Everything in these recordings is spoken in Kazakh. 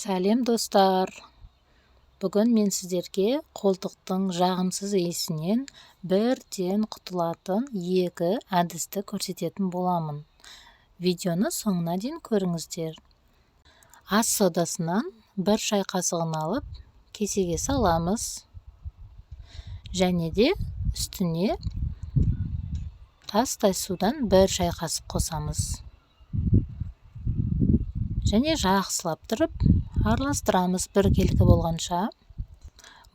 Сәлем достар. Бүгін мен сіздерге қолтықтың жағымсыз иісінен бірден құтылатын екі әдісті көрсететін боламын. Видеоны соңына дейін көріңіздер. Ас содасынан бір шай қасығын алып, кесеге саламыз. Және де үстіне тастай судан бір шай қасық қосамыз. Және жақсылап тұрып, араластырамыз біркелкі болғанша.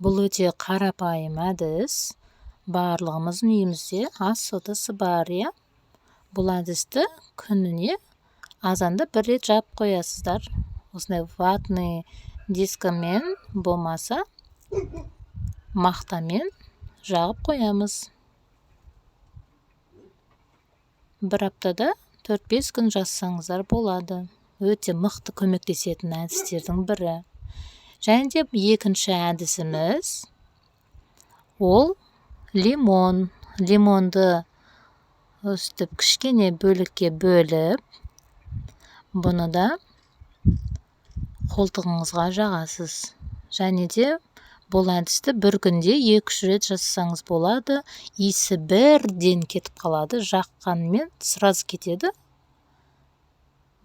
Бұл өте қарапайым әдіс. Барлығымыздың үйімізде ас содасы бар, иә? Бұл әдісті күніне азанда бір рет жап қоясыздар. Осындай ватный дискімен болмаса, мақтамен жағып қоямыз. Бір аптада 4-5 күн жазсаңыздар болады. Өте мықты көмектесетін әдістердің бірі. Және де екінші әдісіміз ол лимон. Лимонды өстіп кішкене бөлікке бөліп, бұны да қолтығыңызға жағасыз. Және де бұл әдісті бір күнде 2-3 рет жасасаңыз болады. Иісі бірден кетіп қалады. Жаққанмен сразу кетеді.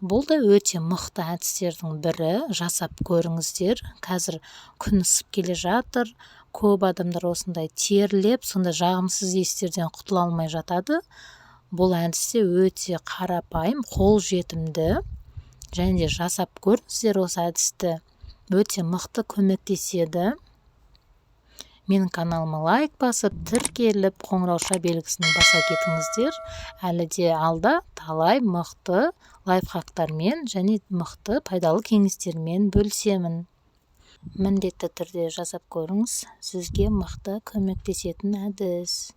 Бұл да өте мықты әдістердің бірі. Жасап көріңіздер. Қазір күн ысып келе жатыр. Көп адамдар осындай терлеп, сонда жағымсыз иістерден құтыла алмай жатады. Бұл әдісте өте қарапайым, қолжетімді. Және де жасап көріңіздер осы әдісті. Өте мықты көмектеседі. Менің каналыма лайк басып, тіркеліп, қоңырауша белгісін баса кетіңіздер. Әлі де алда талай мықты лайфхактармен және мықты пайдалы кеңестермен бөлісемін. Міндетті түрде жасап көріңіз, сізге мықты көмектесетін әдіс.